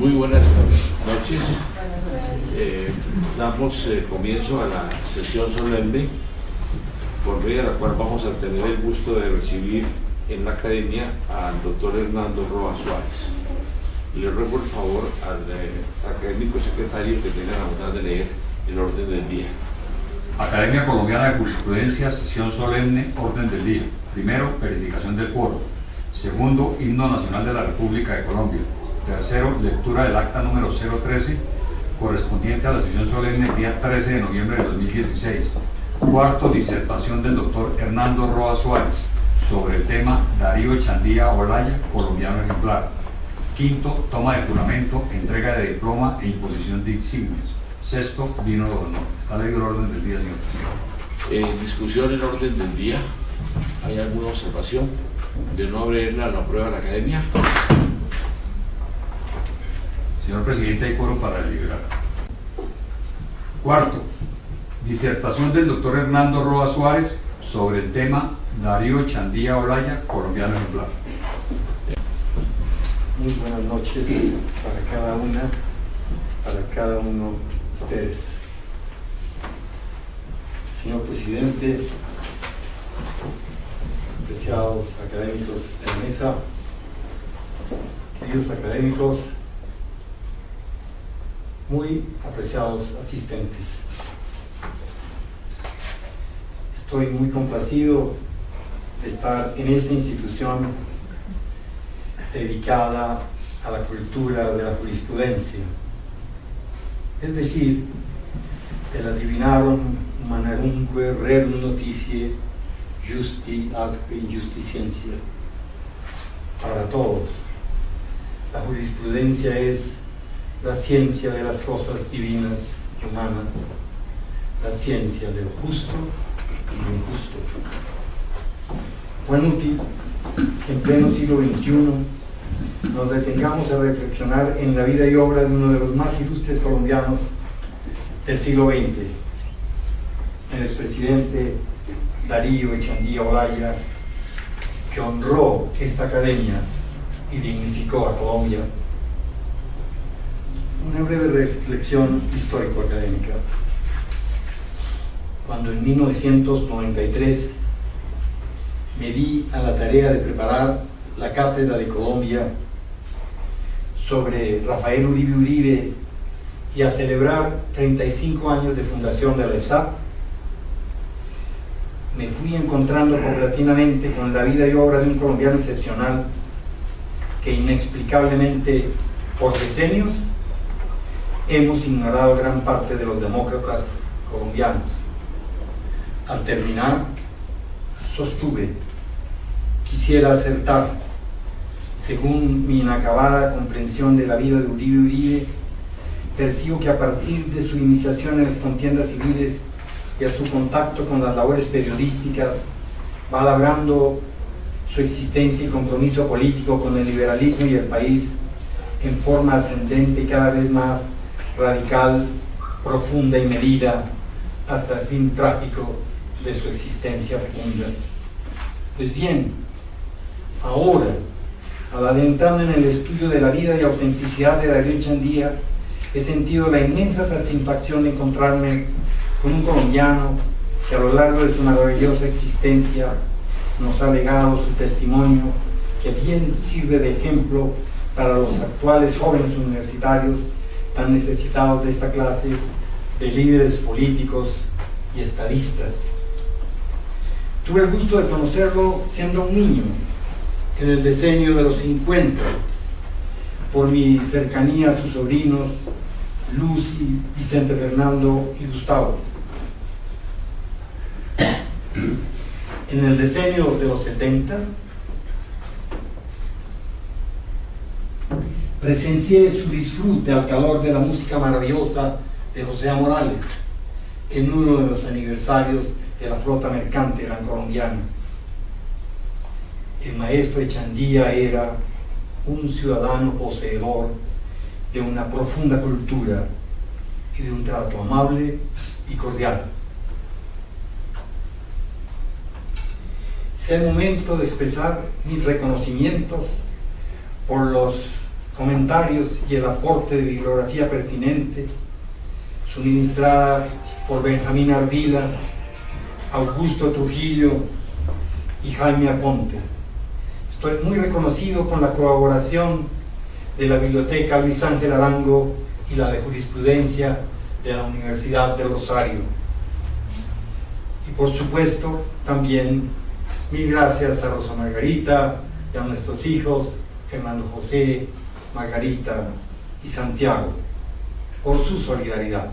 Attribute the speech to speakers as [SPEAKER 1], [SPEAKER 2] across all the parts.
[SPEAKER 1] Muy buenas noches. Damos comienzo a la sesión solemne por medio de la cual vamos a tener el gusto de recibir en la academia al doctor Hernando Roa Suárez. Le ruego por favor al académico secretario que tenga la bondad de leer el orden del día.
[SPEAKER 2] Academia Colombiana de Jurisprudencia, sesión solemne, orden del día. Primero, verificación del quórum. Segundo, himno nacional de la República de Colombia. Tercero, lectura del acta número 013, correspondiente a la sesión solemne del día 13 de noviembre de 2016. Cuarto, disertación del doctor Hernando Roa Suárez sobre el tema Darío Echandía Olaya, colombiano ejemplar. Quinto, toma de juramento, entrega de diploma e imposición de insignias. Sexto, vino de honor. Está leído el orden del día, señor presidente.
[SPEAKER 1] Discusión en orden del día. ¿Hay alguna observación de no abrirla a la prueba de la academia?
[SPEAKER 2] Señor presidente, hay quórum para deliberar. Cuarto, disertación del doctor Hernando Roa Suárez sobre el tema Darío Echandía Olaya, colombiano ejemplar.
[SPEAKER 3] Muy buenas noches para cada uno de ustedes. Señor presidente, apreciados académicos de la mesa, queridos académicos, muy apreciados asistentes. Estoy muy complacido de estar en esta institución dedicada a la cultura de la jurisprudencia, es decir, del adivinarum humanarumque rerum notitiae justi atque justitiae para todos. La jurisprudencia es la ciencia de las cosas divinas y humanas, la ciencia del justo y del injusto. Cuán útil que en pleno siglo XXI nos detengamos a reflexionar en la vida y obra de uno de los más ilustres colombianos del siglo XX, el expresidente Darío Echandía Olaya, que honró esta academia y dignificó a Colombia. Una breve reflexión histórico-académica. Cuando en 1993 me di a la tarea de preparar la cátedra de Colombia sobre Rafael Uribe Uribe y a celebrar 35 años de fundación de la ESAP, me fui encontrando paulatinamente con la vida y obra de un colombiano excepcional que inexplicablemente por decenios hemos ignorado gran parte de los demócratas colombianos. Al terminar, sostuve: quisiera acertar, según mi inacabada comprensión de la vida de Uribe Uribe, percibo que a partir de su iniciación en las contiendas civiles y a su contacto con las labores periodísticas, va labrando su existencia y compromiso político con el liberalismo y el país en forma ascendente y cada vez más radical, profunda y medida, hasta el fin trágico de su existencia fecunda. Pues bien, ahora, al adentrarme en el estudio de la vida y autenticidad de Darío Echandía, he sentido la inmensa satisfacción de encontrarme con un colombiano que a lo largo de su maravillosa existencia nos ha legado su testimonio, que bien sirve de ejemplo para los actuales jóvenes universitarios tan necesitados de esta clase de líderes políticos y estadistas. Tuve el gusto de conocerlo siendo un niño, en el decenio de los 50, por mi cercanía a sus sobrinos Lucy, Vicente Fernando y Gustavo. En el decenio de los 70, presencié su disfrute al calor de la música maravillosa de José Morales en uno de los aniversarios de la flota mercante gran colombiana. El maestro Echandía era un ciudadano poseedor de una profunda cultura y de un trato amable y cordial. Es el momento de expresar mis reconocimientos por los comentarios y el aporte de bibliografía pertinente suministrada por Benjamín Ardila, Augusto Trujillo y Jaime Aponte. Estoy muy reconocido con la colaboración de la Biblioteca Luis Ángel Arango y la de Jurisprudencia de la Universidad del Rosario. Y por supuesto también mil gracias a Rosa Margarita y a nuestros hijos Hernando José, Margarita y Santiago por su solidaridad.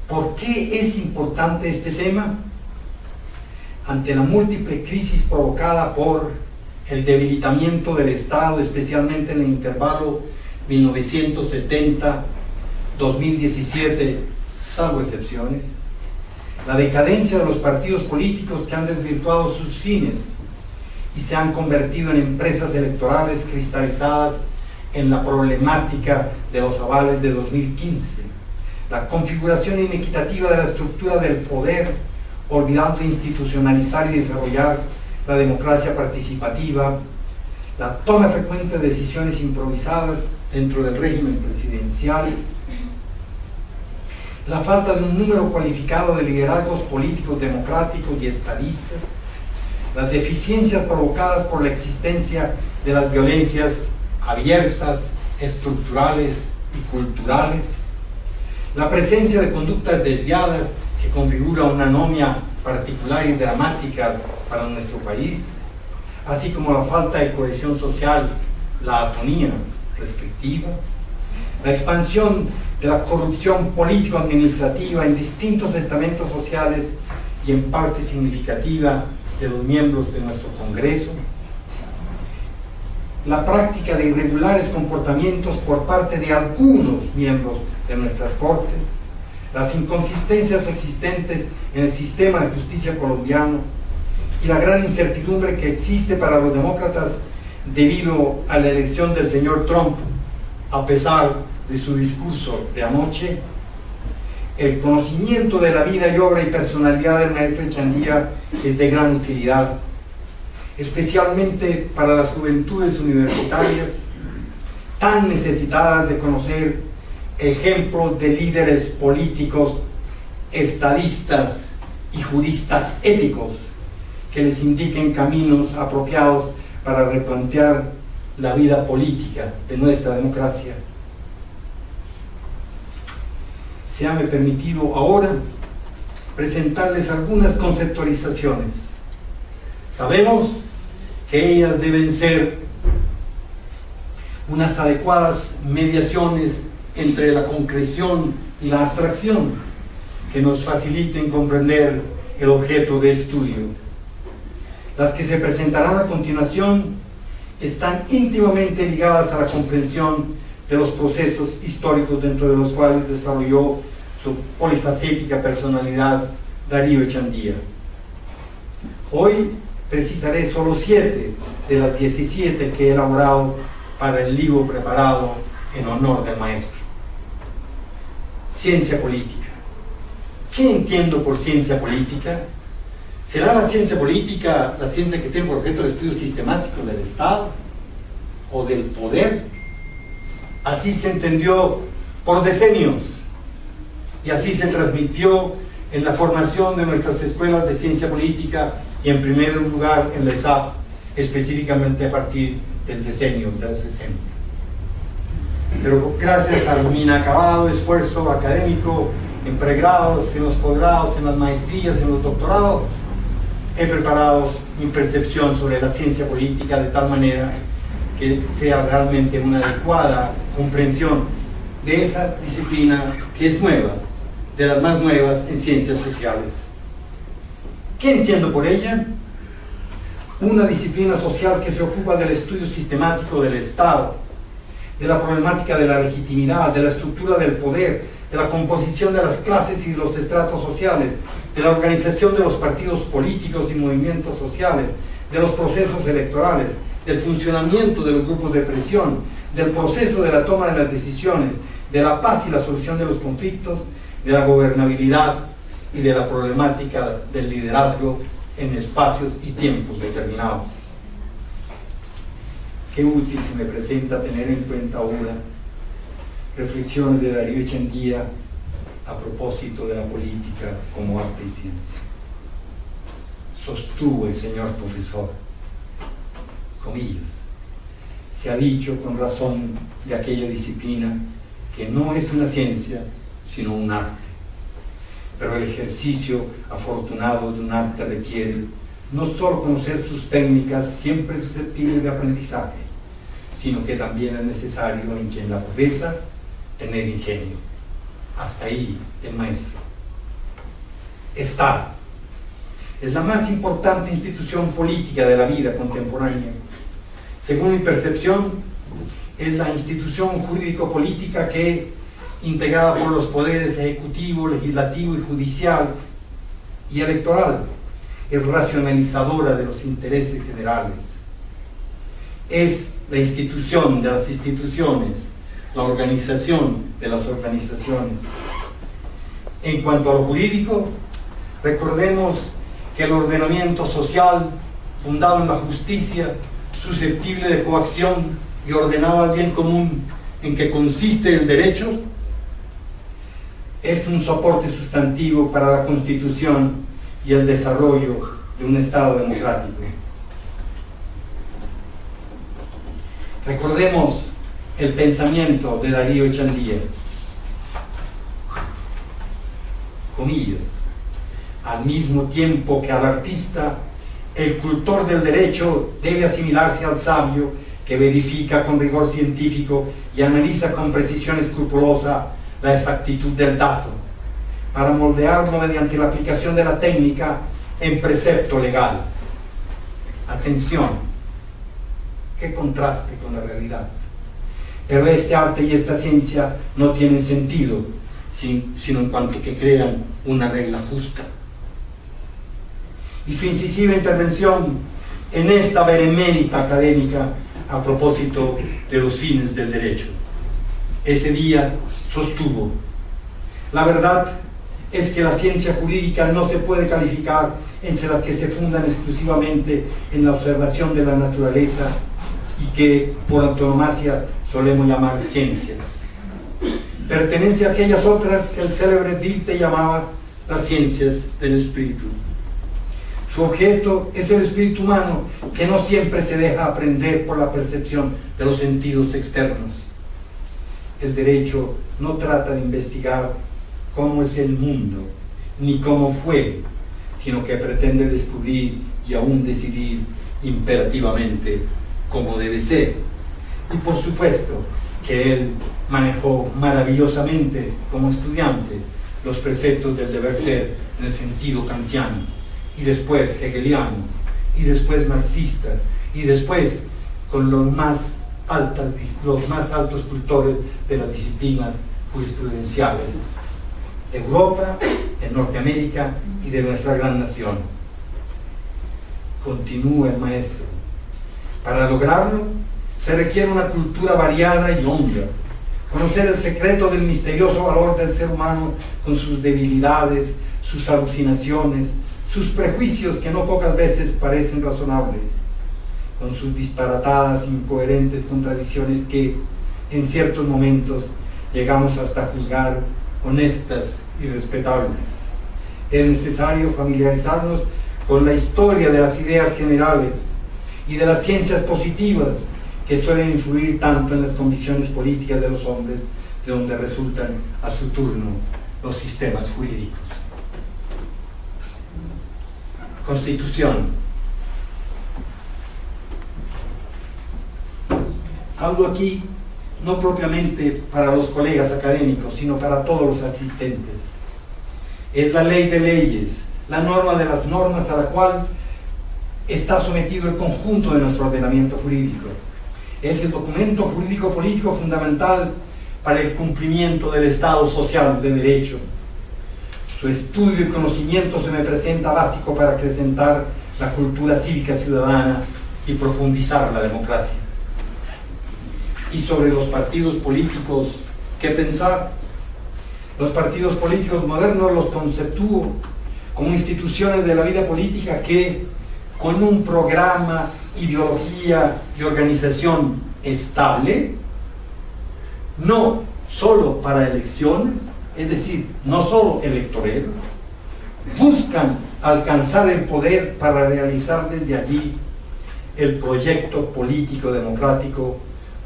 [SPEAKER 3] ¿Por qué es importante este tema? Ante la múltiple crisis provocada por el debilitamiento del Estado, especialmente en el intervalo 1970-2017, salvo excepciones, la decadencia de los partidos políticos que han desvirtuado sus fines y se han convertido en empresas electorales cristalizadas en la problemática de los avales de 2015, la configuración inequitativa de la estructura del poder, olvidando institucionalizar y desarrollar la democracia participativa, la toma frecuente de decisiones improvisadas dentro del régimen presidencial, la falta de un número cualificado de liderazgos políticos democráticos y estadistas, las deficiencias provocadas por la existencia de las violencias abiertas, estructurales y culturales, la presencia de conductas desviadas que configura una anomia particular y dramática para nuestro país, así como la falta de cohesión social, la atonía respectiva, la expansión de la corrupción político-administrativa en distintos estamentos sociales y en parte significativa de los miembros de nuestro Congreso, la práctica de irregulares comportamientos por parte de algunos miembros de nuestras Cortes, las inconsistencias existentes en el sistema de justicia colombiano y la gran incertidumbre que existe para los demócratas debido a la elección del señor Trump, a pesar de su discurso de anoche. El conocimiento de la vida y obra y personalidad del maestro Echandía es de gran utilidad, especialmente para las juventudes universitarias tan necesitadas de conocer ejemplos de líderes políticos, estadistas y juristas éticos que les indiquen caminos apropiados para replantear la vida política de nuestra democracia. Séame permitido ahora presentarles algunas conceptualizaciones. Sabemos que ellas deben ser unas adecuadas mediaciones entre la concreción y la abstracción que nos faciliten comprender el objeto de estudio. Las que se presentarán a continuación están íntimamente ligadas a la comprensión de los procesos históricos dentro de los cuales desarrolló su polifacética personalidad Darío Echandía. Hoy precisaré solo 7 de las 17 que he elaborado para el libro preparado en honor del maestro. Ciencia política. ¿Qué entiendo por ciencia política? ¿Será la ciencia política la ciencia que tiene por objeto el estudio sistemático del Estado o del poder? Así se entendió por decenios y así se transmitió en la formación de nuestras escuelas de ciencia política y en primer lugar en la ESAP, específicamente a partir del decenio de los 60. Pero gracias al inacabado esfuerzo académico en pregrados, en los posgrados, en las maestrías, en los doctorados, he preparado mi percepción sobre la ciencia política de tal manera que sea realmente una adecuada comprensión de esa disciplina que es nueva, de las más nuevas en ciencias sociales. ¿Qué entiendo por ella? Una disciplina social que se ocupa del estudio sistemático del Estado, de la problemática de la legitimidad, de la estructura del poder, de la composición de las clases y de los estratos sociales, de la organización de los partidos políticos y movimientos sociales, de los procesos electorales, del funcionamiento de los grupos de presión, del proceso de la toma de las decisiones, de la paz y la solución de los conflictos, de la gobernabilidad y de la problemática del liderazgo en espacios y tiempos determinados. qué útil se me presenta tener en cuenta ahora reflexiones de Darío Echandía a propósito de la política como arte y ciencia. Sostuvo el señor profesor, comillas, se ha dicho con razón de aquella disciplina que no es una ciencia, sino un arte. Pero el ejercicio afortunado de un arte requiere no solo conocer sus técnicas siempre susceptibles de aprendizaje, sino que también es necesario en quien la profesa tener ingenio. Hasta ahí el maestro. Estado es la más importante institución política de la vida contemporánea. Según mi percepción, es la institución jurídico-política que, integrada por los poderes ejecutivo, legislativo y judicial y electoral, es racionalizadora de los intereses generales. Es la institución de las instituciones, la organización de las organizaciones. En cuanto a lo jurídico, recordemos que el ordenamiento social, fundado en la justicia, susceptible de coacción y ordenado al bien común en que consiste el derecho, es un soporte sustantivo para la constitución y el desarrollo de un Estado democrático. Recordemos el pensamiento de Darío Echandía, comillas, al mismo tiempo que al artista, el cultor del derecho debe asimilarse al sabio que verifica con rigor científico y analiza con precisión escrupulosa la exactitud del dato, para moldearlo mediante la aplicación de la técnica en precepto legal. Atención, qué contraste con la realidad. Pero este arte y esta ciencia no tienen sentido, sino en cuanto que crean una regla justa. Y su incisiva intervención en esta benemérita académica a propósito de los fines del derecho. Ese día sostuvo: la verdad es que la ciencia jurídica no se puede calificar entre las que se fundan exclusivamente en la observación de la naturaleza y que por antonomasia solemos llamar ciencias. Pertenece a aquellas otras que el célebre Dilthey llamaba las ciencias del espíritu. Su objeto es el espíritu humano, que no siempre se deja aprender por la percepción de los sentidos externos. El derecho no trata de investigar cómo es el mundo, ni cómo fue, sino que pretende descubrir y aún decidir imperativamente cómo debe ser. Y por supuesto que él manejó maravillosamente como estudiante los preceptos del deber ser en el sentido kantiano, y después hegeliano, y después marxista, y después con los más altos cultores de las disciplinas jurisprudenciales de Europa, de Norteamérica y de nuestra gran nación. Continúa el maestro: para lograrlo se requiere una cultura variada y honda, conocer el secreto del misterioso valor del ser humano con sus debilidades, sus alucinaciones, sus prejuicios que no pocas veces parecen razonables, con sus disparatadas, incoherentes contradicciones que en ciertos momentos llegamos hasta juzgar honestas y respetables. Es necesario familiarizarnos con la historia de las ideas generales y de las ciencias positivas que suelen influir tanto en las condiciones políticas de los hombres, de donde resultan a su turno los sistemas jurídicos. Constitución. Hablo aquí no propiamente para los colegas académicos, sino para todos los asistentes. Es la ley de leyes, la norma de las normas a la cual está sometido el conjunto de nuestro ordenamiento jurídico. Es el documento jurídico-político fundamental para el cumplimiento del Estado social de derecho. Su estudio y conocimiento se me presenta básico para acrecentar la cultura cívica ciudadana y profundizar la democracia. Y sobre los partidos políticos, ¿qué pensar? Los partidos políticos modernos los conceptúo como instituciones de la vida política que, con un programa, ideología y organización estable, no solo para elecciones, es decir, no solo electoreros, buscan alcanzar el poder para realizar desde allí el proyecto político democrático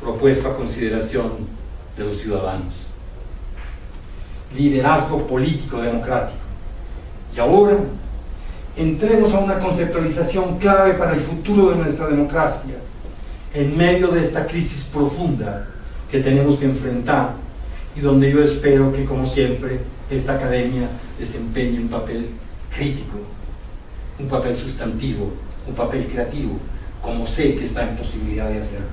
[SPEAKER 3] propuesto a consideración de los ciudadanos. Liderazgo político democrático. Y ahora entremos a una conceptualización clave para el futuro de nuestra democracia en medio de esta crisis profunda que tenemos que enfrentar y donde yo espero que, como siempre, esta academia desempeñe un papel crítico, un papel sustantivo, un papel creativo, como sé que está en posibilidad de hacerlo.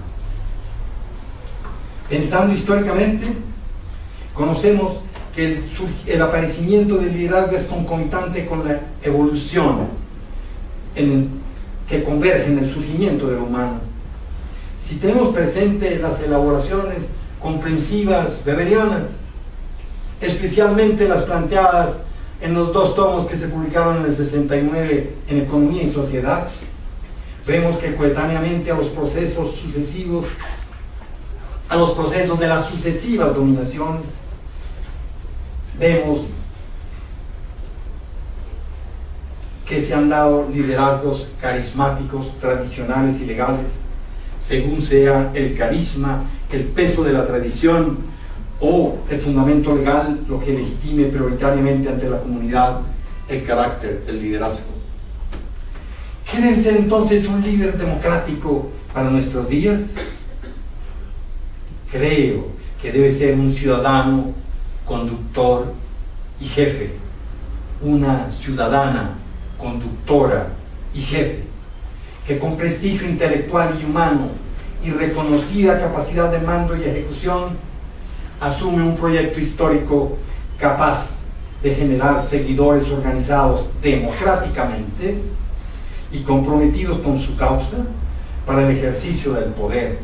[SPEAKER 3] Pensando históricamente, conocemos que el aparecimiento del liderazgo es concomitante con la evolución que converge en el surgimiento de lo humano. Si tenemos presente las elaboraciones comprensivas weberianas, especialmente las planteadas en los 2 tomos que se publicaron en el 69 en Economía y Sociedad, vemos que coetáneamente a los procesos sucesivos, a los procesos de las sucesivas dominaciones, vemos que se han dado liderazgos carismáticos, tradicionales y legales, según sea el carisma, el peso de la tradición o el fundamento legal lo que legitime prioritariamente ante la comunidad el carácter del liderazgo. ¿Qué debe ser entonces un líder democrático para nuestros días? Creo que debe ser un ciudadano, conductor y jefe, una ciudadana, conductora y jefe, que con prestigio intelectual y humano y reconocida capacidad de mando y ejecución, asume un proyecto histórico capaz de generar seguidores organizados democráticamente y comprometidos con su causa para el ejercicio del poder.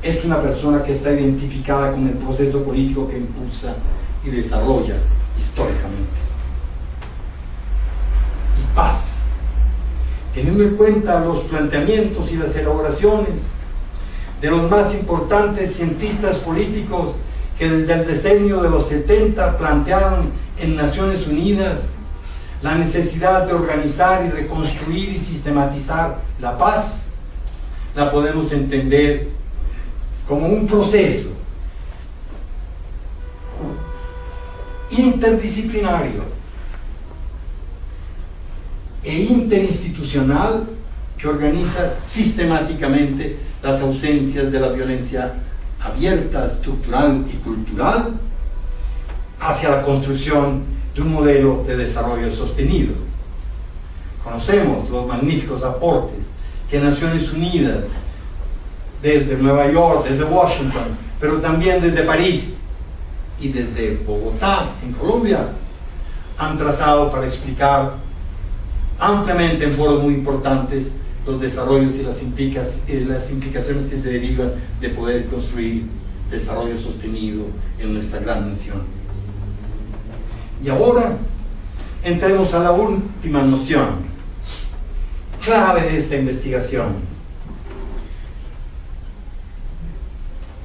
[SPEAKER 3] Es una persona que está identificada con el proceso político que impulsa y desarrolla históricamente. Y paz. Teniendo en cuenta los planteamientos y las elaboraciones de los más importantes cientistas políticos que desde el decenio de los 70 plantearon en Naciones Unidas la necesidad de organizar y reconstruir y sistematizar la paz, la podemos entender como un proceso interdisciplinario e interinstitucional que organiza sistemáticamente las ausencias de la violencia abierta, estructural y cultural hacia la construcción de un modelo de desarrollo sostenido. Conocemos los magníficos aportes que Naciones Unidas, desde Nueva York, desde Washington, pero también desde París y desde Bogotá, en Colombia, han trazado para explicar ampliamente en foros muy importantes los desarrollos y las implicaciones que se derivan de poder construir desarrollo sostenido en nuestra gran nación. Y ahora entremos a la última noción clave de esta investigación,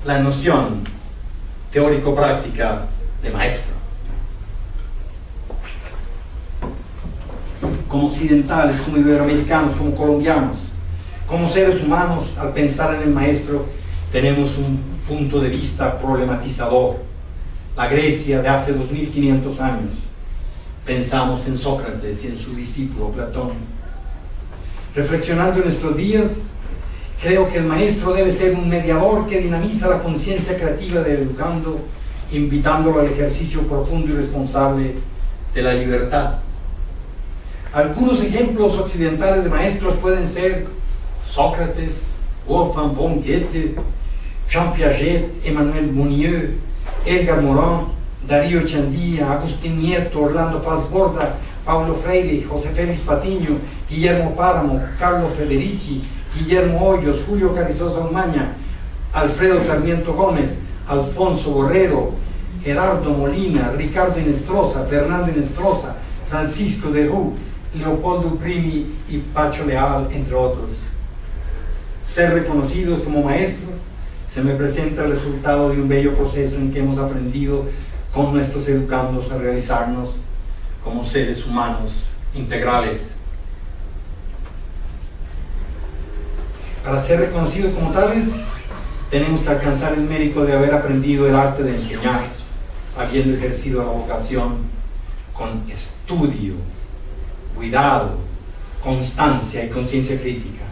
[SPEAKER 3] la noción teórico-práctica de maestro. Como occidentales, como iberoamericanos, como colombianos, como seres humanos, al pensar en el maestro, tenemos un punto de vista problematizador. La Grecia de hace 2500 años, pensamos en Sócrates y en su discípulo Platón. Reflexionando en nuestros días, creo que el maestro debe ser un mediador que dinamiza la conciencia creativa del educando, invitándolo al ejercicio profundo y responsable de la libertad. Algunos ejemplos occidentales de maestros pueden ser Sócrates, Wolfgang von Goethe, Jean Piaget, Emmanuel Mounier, Edgar Morin, Darío Chandía, Agustín Nieto, Orlando Falsborda, Paulo Freire, José Félix Patiño, Guillermo Páramo, Carlos Federici, Guillermo Hoyos, Julio Carrizosa Umaña, Alfredo Sarmiento Gómez, Alfonso Borrero, Gerardo Molina, Ricardo Inestrosa, Fernando Inestrosa, Francisco de Rú, Leopoldo Primi y Pacho Leal, entre otros. Ser reconocidos como maestros se me presenta el resultado de un bello proceso en que hemos aprendido con nuestros educandos a realizarnos como seres humanos integrales. Para ser reconocidos como tales, tenemos que alcanzar el mérito de haber aprendido el arte de enseñar, habiendo ejercido la vocación con estudio, cuidado, constancia y conciencia crítica.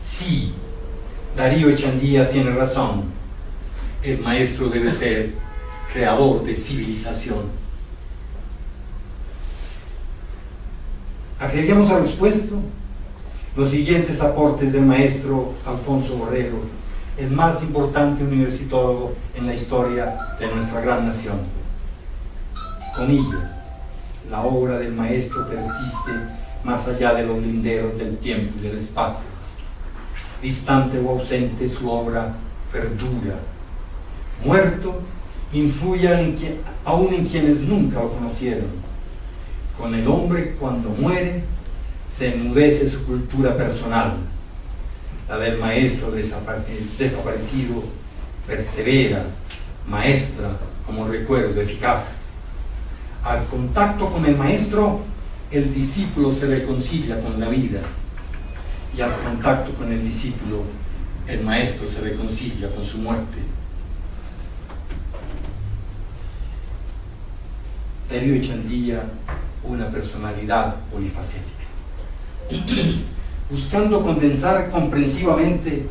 [SPEAKER 3] Sí, Darío Echandía tiene razón. El maestro debe ser creador de civilización. Agreguemos a lo expuesto los siguientes aportes del maestro Alfonso Borrero, el más importante universitólogo en la historia de nuestra gran nación. Comillas: la obra del maestro persiste más allá de los linderos del tiempo y del espacio. Distante o ausente, su obra perdura. Muerto, influye aún en quienes nunca lo conocieron. Con el hombre, cuando muere, se enmudece su cultura personal. La del maestro desaparecido persevera, maestra como recuerdo eficaz. Al contacto con el maestro, el discípulo se reconcilia con la vida, y al contacto con el discípulo, el maestro se reconcilia con su muerte. Darío Echandía, una personalidad polifacética. Buscando condensar comprensivamente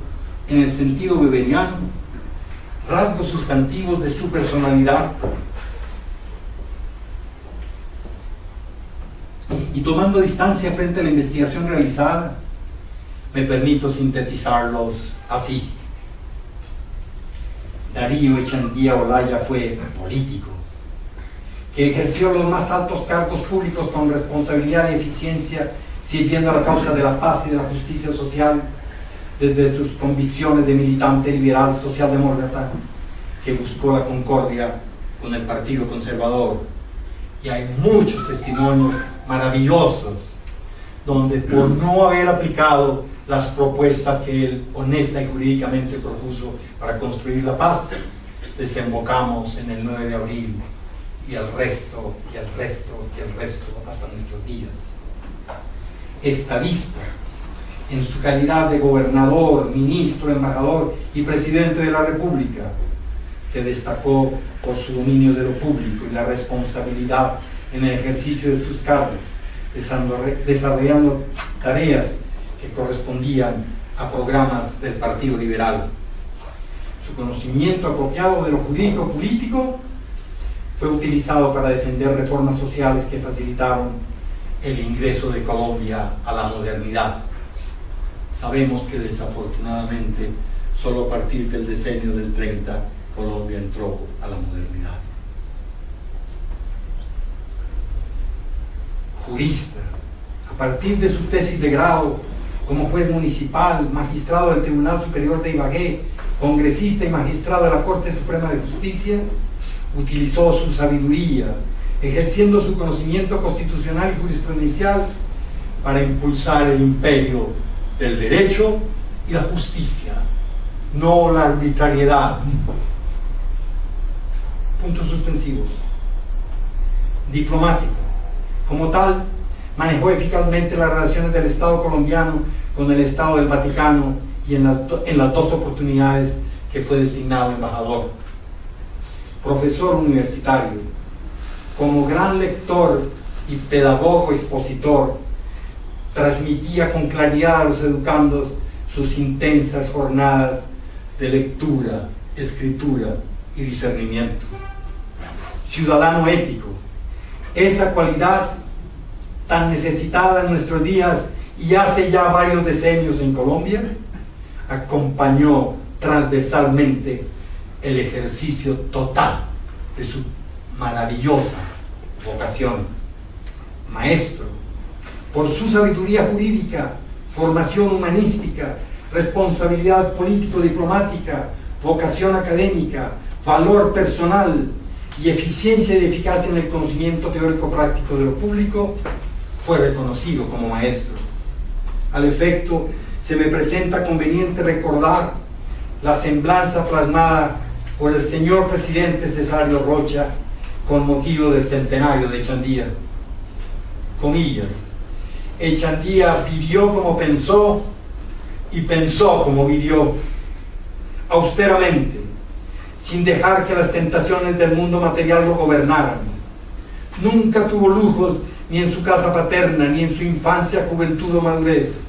[SPEAKER 3] en el sentido weberiano rasgos sustantivos de su personalidad y tomando distancia frente a la investigación realizada, me permito sintetizarlos así. Darío Echandía Olaya fue político, que ejerció los más altos cargos públicos con responsabilidad y eficiencia, sirviendo a la causa de la paz y de la justicia social desde sus convicciones de militante liberal socialdemócrata que buscó la concordia con el Partido Conservador. Y hay muchos testimonios maravillosos donde, por no haber aplicado las propuestas que él honesta y jurídicamente propuso para construir la paz, desembocamos en el 9 de abril y el resto, y el resto, y el resto hasta nuestros días. Estadista, en su calidad de gobernador, ministro, embajador y presidente de la República, se destacó por su dominio de lo público y la responsabilidad en el ejercicio de sus cargos, desarrollando tareas que correspondían a programas del Partido Liberal. Su conocimiento apropiado de lo jurídico político fue utilizado para defender reformas sociales que facilitaron el ingreso de Colombia a la modernidad. Sabemos que desafortunadamente solo a partir del decenio del 30 Colombia entró a la modernidad. Jurista, a partir de su tesis de grado como juez municipal, magistrado del Tribunal Superior de Ibagué, congresista y magistrado de la Corte Suprema de Justicia, utilizó su sabiduría, ejerciendo su conocimiento constitucional y jurisprudencial para impulsar el imperio del derecho y la justicia, no la arbitrariedad. Puntos suspensivos. Diplomático. Como tal, manejó eficazmente las relaciones del Estado colombiano con el Estado del Vaticano y en las dos oportunidades que fue designado embajador. Profesor universitario, como gran lector y pedagogo expositor, transmitía con claridad a los educandos sus intensas jornadas de lectura, escritura y discernimiento. Ciudadano ético, esa cualidad tan necesitada en nuestros días y hace ya varios decenios en Colombia, acompañó transversalmente el ejercicio total de su maravillosa vocación. Maestro, por su sabiduría jurídica, formación humanística, responsabilidad político-diplomática, vocación académica, valor personal y eficiencia y eficacia en el conocimiento teórico práctico de lo público, fue reconocido como maestro. Al efecto, se me presenta conveniente recordar la semblanza plasmada por el señor presidente Cesario Rocha con motivo del centenario de Echandía. Comillas: Echandía vivió como pensó y pensó como vivió, austeramente, sin dejar que las tentaciones del mundo material lo gobernaran. Nunca tuvo lujos ni en su casa paterna, ni en su infancia, juventud o madurez.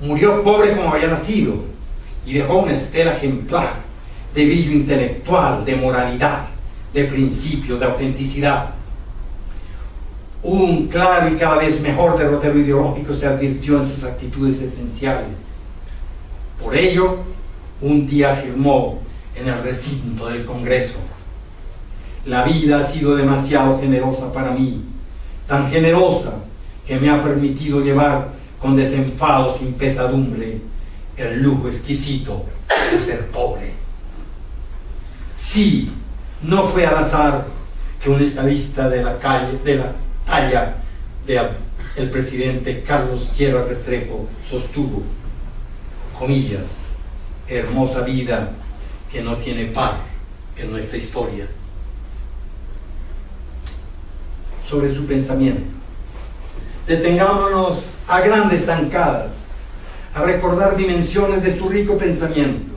[SPEAKER 3] Murió pobre como había nacido y dejó una estela ejemplar de brillo intelectual, de moralidad, de principios, de autenticidad. Un claro y cada vez mejor derrotero ideológico se advirtió en sus actitudes esenciales. Por ello, un día afirmó en el recinto del Congreso: la vida ha sido demasiado generosa para mí, tan generosa que me ha permitido llevar con desenfado sin pesadumbre el lujo exquisito de ser pobre. Sí, no fue al azar que un estadista de la talla del presidente Carlos Tierra Restrepo sostuvo, comillas, hermosa vida que no tiene par en nuestra historia. Sobre su pensamiento, detengámonos a grandes zancadas a recordar dimensiones de su rico pensamiento.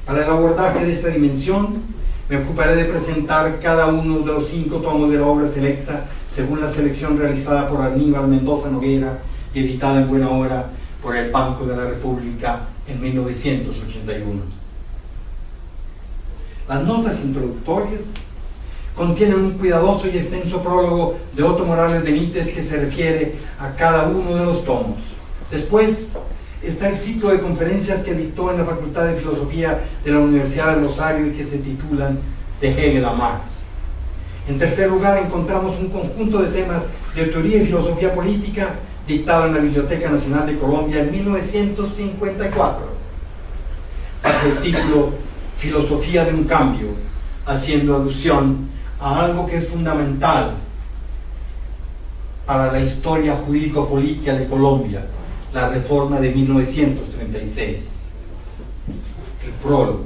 [SPEAKER 3] Para el abordaje de esta dimensión me ocuparé de presentar cada uno de los 5 tomos de la obra selecta según la selección realizada por Aníbal Mendoza Noguera y editada en buena hora por el Banco de la República en 1981. Las notas introductorias contienen un cuidadoso y extenso prólogo de Otto Morales Benítez que se refiere a cada uno de los tomos. Después está el ciclo de conferencias que dictó en la Facultad de Filosofía de la Universidad de Rosario y que se titulan De Hegel a Marx. En tercer lugar, encontramos un conjunto de temas de teoría y filosofía política dictado en la Biblioteca Nacional de Colombia en 1954, bajo el título Filosofía de un cambio, haciendo alusión a algo que es fundamental para la historia jurídico-política de Colombia, la reforma de 1936. El prólogo.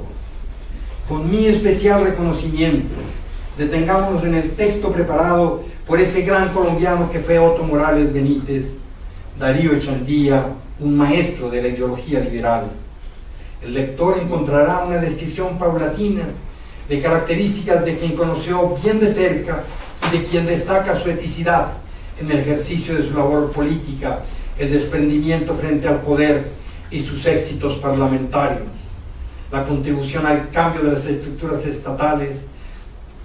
[SPEAKER 3] Con mi especial reconocimiento, detengámonos en el texto preparado por ese gran colombiano que fue Otto Morales Benítez, Darío Echandía, un maestro de la ideología liberal. El lector encontrará una descripción paulatina de características de quien conoció bien de cerca y de quien destaca su eticidad en el ejercicio de su labor política, el desprendimiento frente al poder y sus éxitos parlamentarios, la contribución al cambio de las estructuras estatales,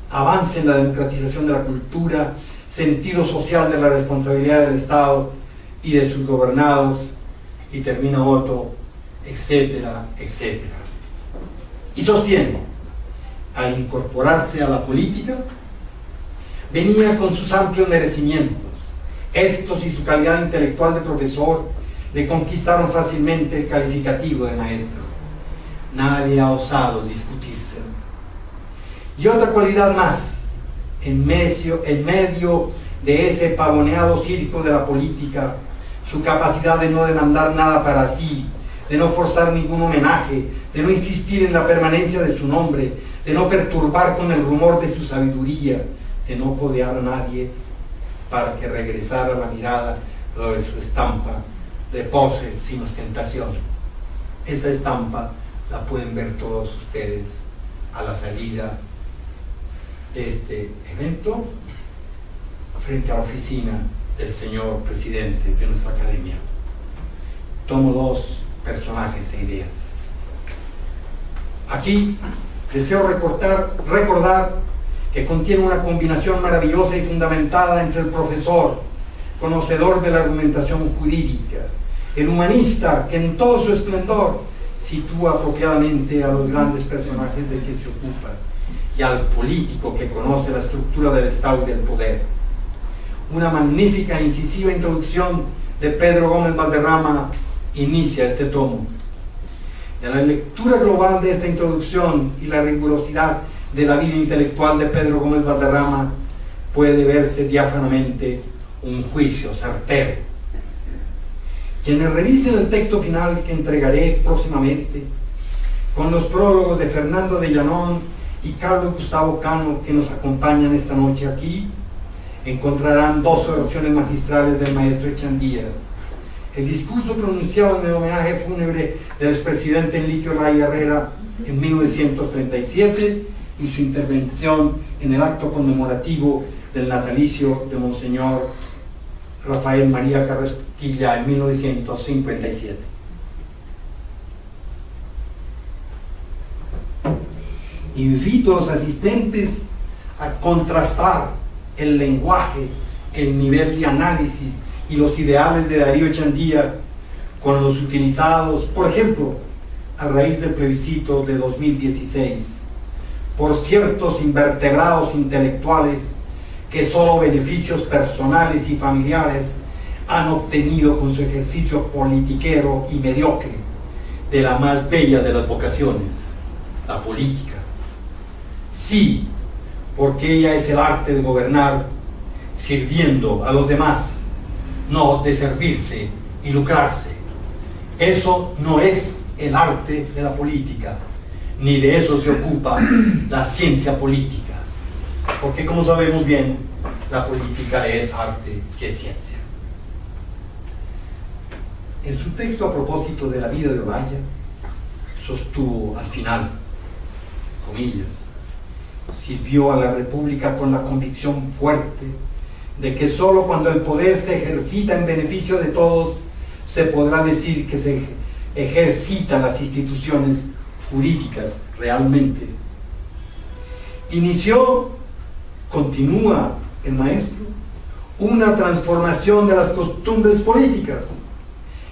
[SPEAKER 3] avance en la democratización de la cultura, sentido social de la responsabilidad del Estado y de sus gobernados, y termina Otto, etcétera, etcétera. Y sostiene: al incorporarse a la política, venía con sus amplios merecimientos. Estos y su calidad intelectual de profesor le conquistaron fácilmente el calificativo de maestro. Nadie ha osado discutírselo. Y otra cualidad más, en medio de ese pavoneado circo de la política, su capacidad de no demandar nada para sí, de no forzar ningún homenaje, de no insistir en la permanencia de su nombre, de no perturbar con el rumor de su sabiduría, de no codear a nadie para que regresara la mirada lo de su estampa de pose sin ostentación. Esa estampa la pueden ver todos ustedes a la salida de este evento frente a la oficina del señor presidente de nuestra academia. Tomo 2 personajes e ideas. Aquí deseo recordar que contiene una combinación maravillosa y fundamentada entre el profesor, conocedor de la argumentación jurídica, el humanista que en todo su esplendor sitúa apropiadamente a los grandes personajes de que se ocupa, y al político que conoce la estructura del Estado y del poder. una magnífica e incisiva introducción de Pedro Gómez Valderrama inicia este tomo. En la lectura global de esta introducción y la rigurosidad de la vida intelectual de Pedro Gómez Valderrama puede verse diáfanamente un juicio certero. Quienes revisen el texto final que entregaré próximamente, con los prólogos de Fernando de Llanón y Carlos Gustavo Cano que nos acompañan esta noche aquí, encontrarán dos oraciones magistrales del maestro Echandía: el discurso pronunciado en el homenaje fúnebre del expresidente Enrique Olaya Herrera en 1937 y su intervención en el acto conmemorativo del natalicio de Monseñor Rafael María Carrasquilla en 1957. Invito a los asistentes a contrastar el lenguaje, el nivel de análisis y los ideales de Darío Echandía con los utilizados, por ejemplo, a raíz del plebiscito de 2016, por ciertos invertebrados intelectuales que solo beneficios personales y familiares han obtenido con su ejercicio politiquero y mediocre de la más bella de las vocaciones, la política. Sí, porque ella es el arte de gobernar sirviendo a los demás, no de servirse y lucrarse. Eso no es el arte de la política, ni de eso se ocupa la ciencia política, porque como sabemos bien, la política es arte que es ciencia. En su texto a propósito de la vida de Olaya, sostuvo al final, comillas, sirvió a la República con la convicción fuerte de que solo cuando el poder se ejercita en beneficio de todos se podrá decir que se ejercitan las instituciones jurídicas realmente. Inició, continúa el maestro, una transformación de las costumbres políticas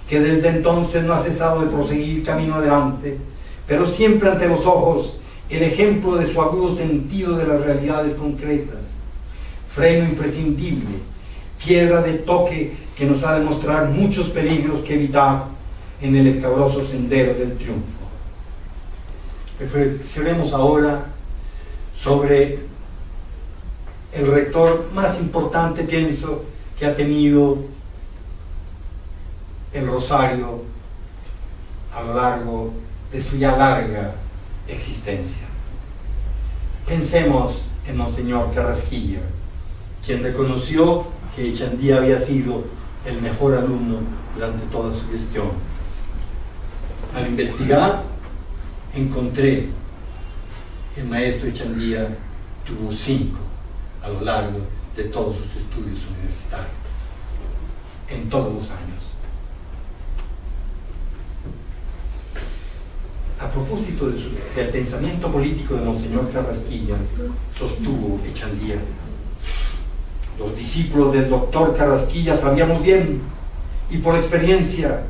[SPEAKER 3] que desde entonces no ha cesado de proseguir camino adelante, pero siempre ante los ojos el ejemplo de su agudo sentido de las realidades concretas, freno imprescindible, piedra de toque que nos ha de mostrar muchos peligros que evitar en el escabroso sendero del triunfo. Reflexionemos ahora sobre el rector más importante, pienso, que ha tenido el Rosario a lo largo de su ya larga existencia. Pensemos en Monseñor Carrasquilla, quien reconoció que Echandía había sido el mejor alumno durante toda su gestión. Al investigar, encontré que el maestro Echandía tuvo 5 a lo largo de todos sus estudios universitarios, en todos los años. A propósito del pensamiento político de Monseñor Carrasquilla, sostuvo Echandía: los discípulos del doctor Carrasquilla sabíamos bien, y por experiencia,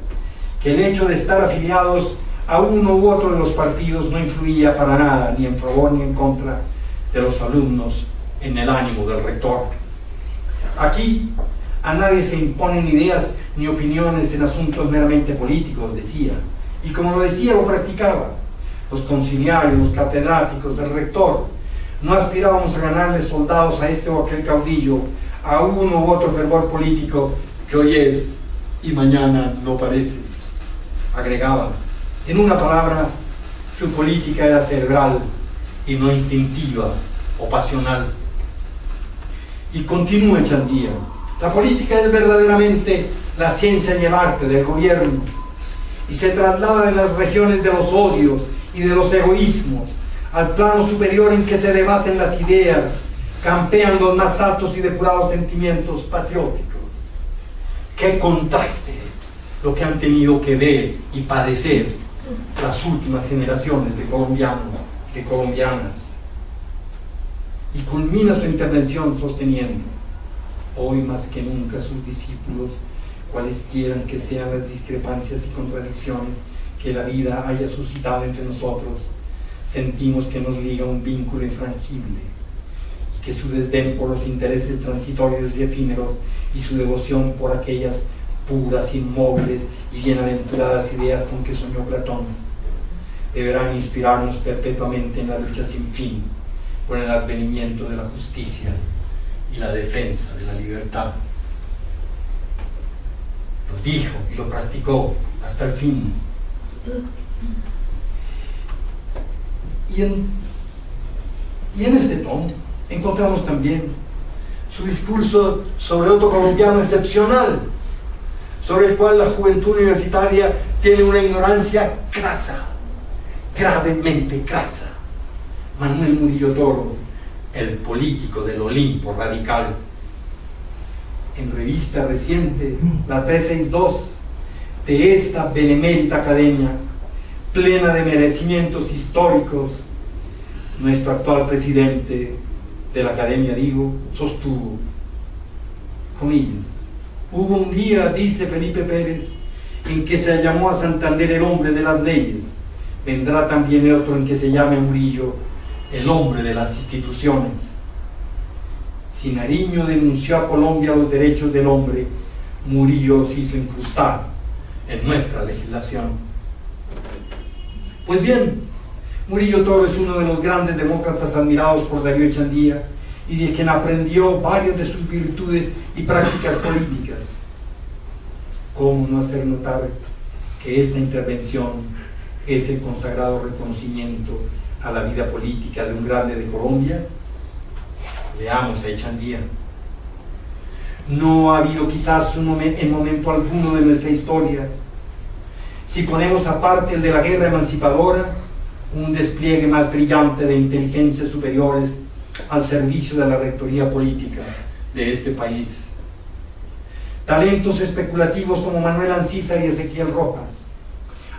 [SPEAKER 3] que el hecho de estar afiliados a uno u otro de los partidos no influía para nada, ni en favor ni en contra de los alumnos, en el ánimo del rector. Aquí a nadie se imponen ideas ni opiniones en asuntos meramente políticos, decía. Y como lo decía, lo practicaba. Los conciliarios, los catedráticos, el rector, no aspirábamos a ganarle soldados a este o aquel caudillo, a uno u otro fervor político que hoy es y mañana no parece. Agregaba: en una palabra, su política era cerebral y no instintiva o pasional. Y continúa Echandía: la política es verdaderamente la ciencia y el arte del gobierno, y se traslada de las regiones de los odios y de los egoísmos al plano superior en que se debaten las ideas, campean los más altos y depurados sentimientos patrióticos. ¡Qué contraste lo que han tenido que ver y padecer las últimas generaciones de colombianos, de colombianas! Y culmina su intervención sosteniendo: hoy más que nunca sus discípulos, cualesquiera que sean las discrepancias y contradicciones que la vida haya suscitado entre nosotros, sentimos que nos liga un vínculo infrangible, que su desdén por los intereses transitorios y efímeros y su devoción por aquellas puras, inmóviles y bienaventuradas ideas con que soñó Platón deberán inspirarnos perpetuamente en la lucha sin fin por el advenimiento de la justicia y la defensa de la libertad. Lo dijo y lo practicó hasta el fin. Y en este tomo encontramos también su discurso sobre otro colombiano excepcional, sobre el cual la juventud universitaria tiene una ignorancia crasa, gravemente crasa. Manuel Murillo Toro, el político del Olimpo radical. En revista reciente, la 362 de esta benemérita academia, plena de merecimientos históricos, nuestro actual presidente de la academia, sostuvo, comillas, hubo un día, dice Felipe Pérez, en que se llamó a Santander el hombre de las leyes, vendrá también otro en que se llame Murillo el hombre de las instituciones. Si Nariño denunció a Colombia los derechos del hombre, Murillo los hizo incrustar en nuestra legislación. Pues bien, Murillo Toro es uno de los grandes demócratas admirados por Darío Echandía y de quien aprendió varias de sus virtudes y prácticas políticas. ¿Cómo no hacer notar que esta intervención es el consagrado reconocimiento a la vida política de un grande de Colombia? Leamos a Echandía. No ha habido quizás en momento alguno de nuestra historia, si ponemos aparte el de la guerra emancipadora, un despliegue más brillante de inteligencias superiores al servicio de la rectoría política de este país. Talentos especulativos como Manuel Ancísar y Ezequiel Rojas,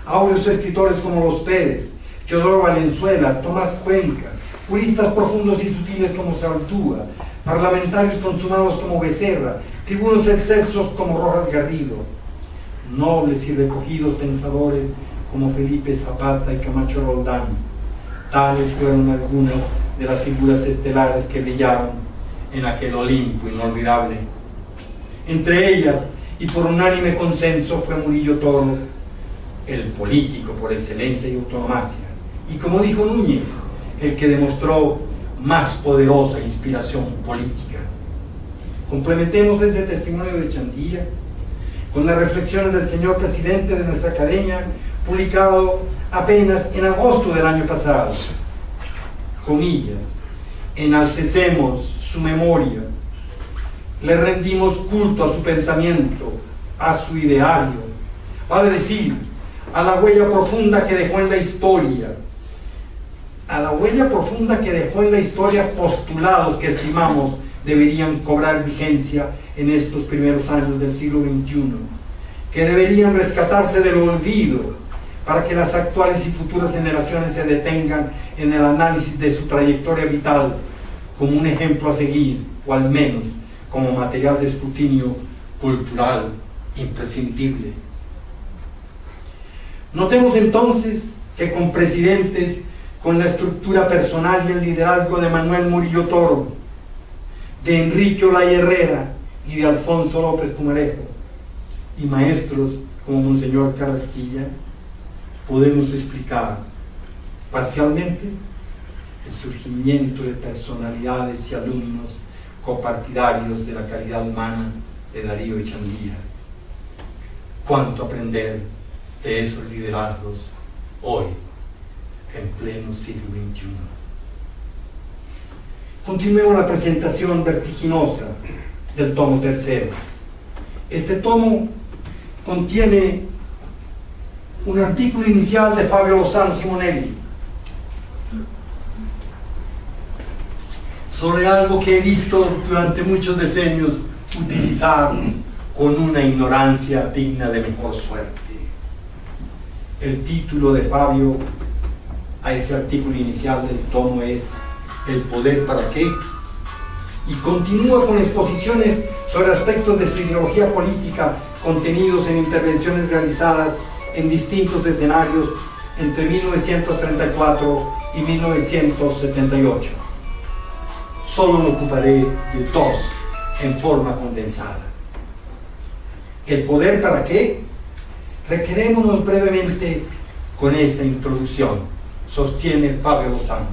[SPEAKER 3] áureos escritores como Los Pérez, Teodoro Valenzuela, Tomás Cuenca, juristas profundos y sutiles como Sartúa, parlamentarios consumados como Becerra, tribunos excelsos como Rojas Garrido, nobles y recogidos pensadores como Felipe Zapata y Camacho Roldán. Tales fueron algunas de las figuras estelares que brillaron en aquel Olimpo inolvidable. Entre ellas, y por unánime consenso, fue Murillo Toro el político por excelencia y autonomacia, y como dijo Núñez, el que demostró más poderosa inspiración política. Complementemos ese testimonio de Echandía con las reflexiones del señor presidente de nuestra academia, publicado apenas en agosto del año pasado. Comillas, enaltecemos su memoria, le rendimos culto a su pensamiento, a su ideario, vale decir, a la huella profunda que dejó en la historia, postulados que estimamos deberían cobrar vigencia en estos primeros años del siglo XXI, que deberían rescatarse del olvido para que las actuales y futuras generaciones se detengan en el análisis de su trayectoria vital como un ejemplo a seguir, o al menos como material de escrutinio cultural imprescindible. Notemos entonces que con presidentes con la estructura personal y el liderazgo de Manuel Murillo Toro, de Enrique Olaya Herrera y de Alfonso López Pumarejo, y maestros como Monseñor Carrasquilla, podemos explicar parcialmente el surgimiento de personalidades y alumnos copartidarios de la calidad humana de Darío Echandía. Cuánto aprender de esos liderazgos hoy, en pleno siglo XXI. Continuemos la presentación vertiginosa del tomo tercero. Este tomo contiene un artículo inicial de Fabio Lozano Simonelli sobre algo que he visto durante muchos decenios utilizar con una ignorancia digna de mejor suerte. El título de Fabio a ese artículo inicial del tomo es ¿El poder para qué? Y continúa con exposiciones sobre aspectos de su ideología política contenidos en intervenciones realizadas en distintos escenarios entre 1934 y 1978. solo me ocuparé de dos en forma condensada. ¿El poder para qué? Requerémonos brevemente con esta introducción, sostiene Fabio Lozano.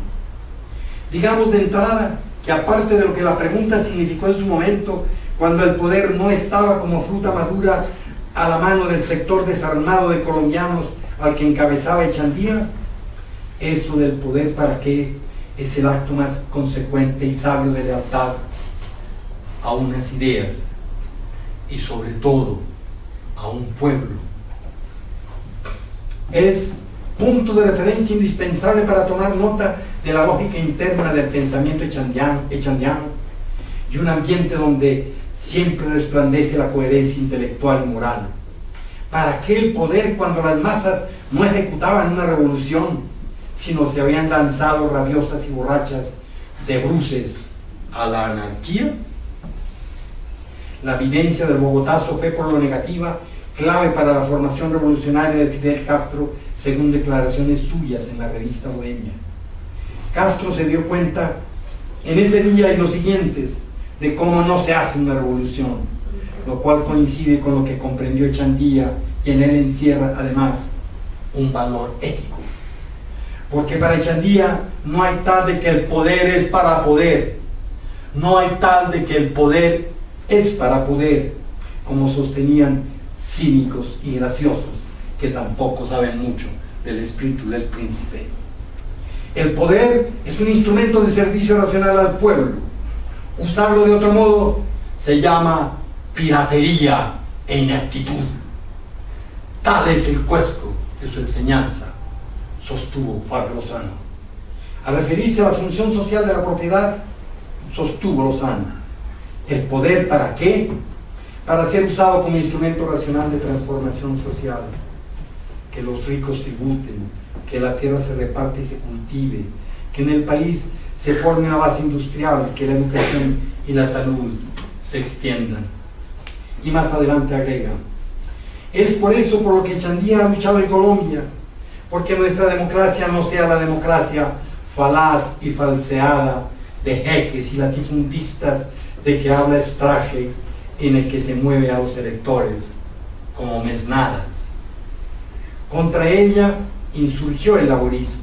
[SPEAKER 3] Digamos de entrada que aparte de lo que la pregunta significó en su momento, cuando el poder no estaba como fruta madura a la mano del sector desarmado de colombianos al que encabezaba Echandía, eso del poder para qué es el acto más consecuente y sabio de lealtad a unas ideas y sobre todo a un pueblo. Es punto de referencia indispensable para tomar nota de la lógica interna del pensamiento echandiano y un ambiente donde siempre resplandece la coherencia intelectual y moral. ¿Para qué el poder cuando las masas no ejecutaban una revolución, sino se habían lanzado rabiosas y borrachas de bruces a la anarquía? La vivencia del Bogotazo fue por lo negativa clave para la formación revolucionaria de Fidel Castro, según declaraciones suyas en la revista Bohemia. Castro se dio cuenta en ese día y los siguientes de cómo no se hace una revolución, lo cual coincide con lo que comprendió Echandía, y en él encierra además un valor ético. Porque para Echandía no hay tal de que el poder es para poder, no hay tal de que el poder es para poder, como sostenían cínicos y graciosos que tampoco saben mucho del espíritu del príncipe. El poder es un instrumento de servicio racional al pueblo. Usarlo de otro modo se llama piratería e ineptitud. Tal es el cuesco de su enseñanza, sostuvo Fabio Lozano. Al referirse a la función social de la propiedad, sostuvo Lozano: ¿el poder para qué? Para ser usado como instrumento racional de transformación social. Que los ricos tributen, que la tierra se reparte y se cultive, que en el país se forme una base industrial, que la educación y la salud se extiendan. Y más adelante agrega: es por eso por lo que Echandía ha luchado en Colombia, porque nuestra democracia no sea la democracia falaz y falseada de jeques y latifundistas de que habla Strache, en el que se mueve a los electores como mesnadas. Contra ella insurgió el laborismo,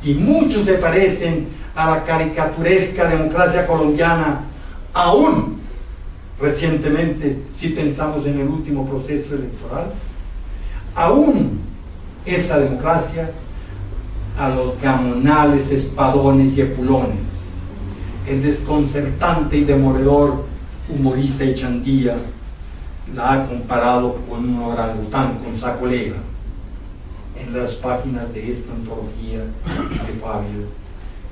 [SPEAKER 3] y muchos se parecen a la caricaturesca democracia colombiana, aún recientemente, si pensamos en el último proceso electoral, aún esa democracia a los gamonales, espadones y epulones. El desconcertante y demoledor humorista Echandía la ha comparado con un orangután con saco lega. En las páginas de esta antología, dice Fabio,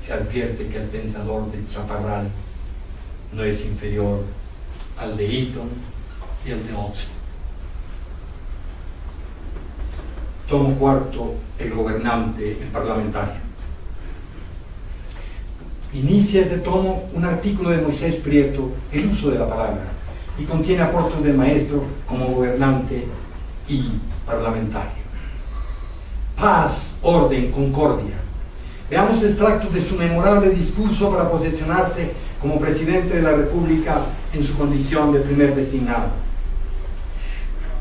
[SPEAKER 3] se advierte que el pensador de Chaparral no es inferior al de Eaton y el de Oxford. Tomo cuarto, el gobernante, el parlamentario. Inicia este tomo un artículo de Moisés Prieto, El uso de la palabra, y contiene aportes del maestro como gobernante y parlamentario. Paz, orden, concordia. Veamos extractos de su memorable discurso para posesionarse como presidente de la República en su condición de primer designado.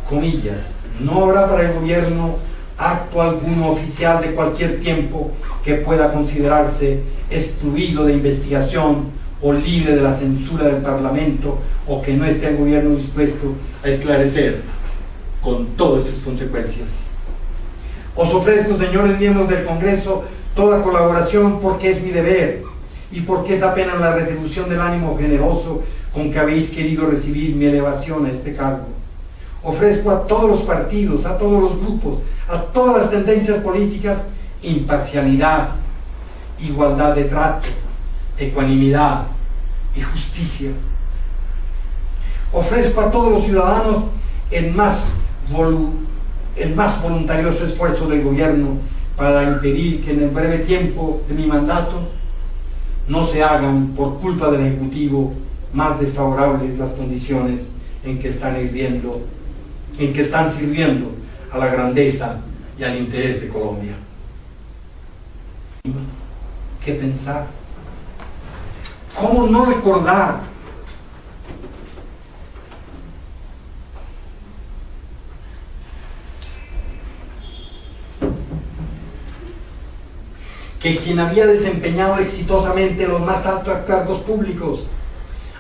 [SPEAKER 3] Comillas: no habrá para el gobierno acto alguno oficial de cualquier tiempo que pueda considerarse excluido de investigación o libre de la censura del Parlamento, o que no esté el gobierno dispuesto a esclarecer con todas sus consecuencias. Os ofrezco, señores miembros del Congreso, toda colaboración, porque es mi deber y porque es apenas la retribución del ánimo generoso con que habéis querido recibir mi elevación a este cargo. Ofrezco a todos los partidos, a todos los grupos, a todas las tendencias políticas, imparcialidad, igualdad de trato, ecuanimidad y justicia. Ofrezco a todos los ciudadanos el más voluntarioso esfuerzo del gobierno para impedir que en el breve tiempo de mi mandato no se hagan, por culpa del Ejecutivo, más desfavorables las condiciones en que están sirviendo a la grandeza y al interés de Colombia. ¿Qué pensar? ¿Cómo no recordar que quien había desempeñado exitosamente los más altos cargos públicos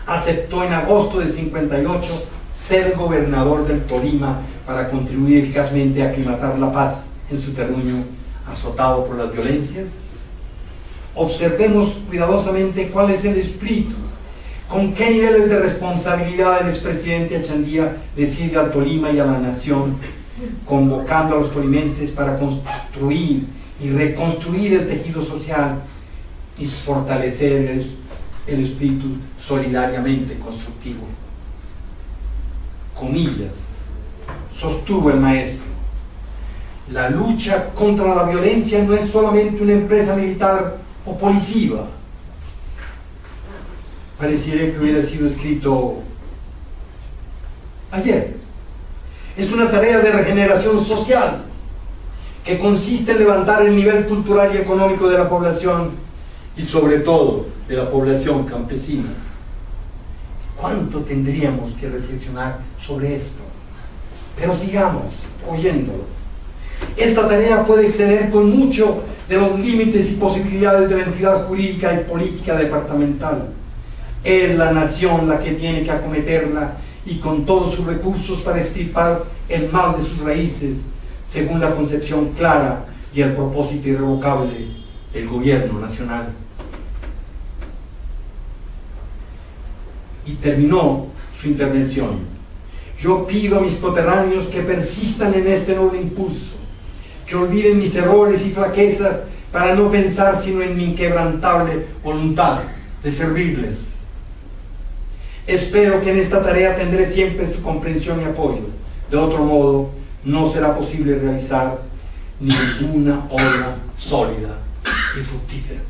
[SPEAKER 3] aceptó en agosto del 58 ser gobernador del Tolima para contribuir eficazmente a aclimatar la paz en su terruño azotado por las violencias? Observemos cuidadosamente cuál es el espíritu, con qué niveles de responsabilidad el expresidente Achandía le sirve al Tolima y a la nación, convocando a los tolimenses para construir y reconstruir el tejido social y fortalecer el espíritu solidariamente constructivo. Comillas, sostuvo el maestro: la lucha contra la violencia no es solamente una empresa militar o policiva. Pareciera que hubiera sido escrito ayer. Es una tarea de regeneración social que consiste en levantar el nivel cultural y económico de la población y sobre todo de la población campesina. ¿Cuánto tendríamos que reflexionar sobre esto? Pero sigamos oyéndolo. Esta tarea puede exceder con mucho de los límites y posibilidades de la entidad jurídica y política departamental. Es la nación la que tiene que acometerla y con todos sus recursos para extirpar el mal de sus raíces, según la concepción clara y el propósito irrevocable del gobierno nacional. Y terminó su intervención: yo pido a mis coterráneos que persistan en este noble impulso, que olviden mis errores y flaquezas para no pensar sino en mi inquebrantable voluntad de servirles. Espero que en esta tarea tendré siempre su comprensión y apoyo. De otro modo, no será posible realizar ninguna obra sólida y fructífera.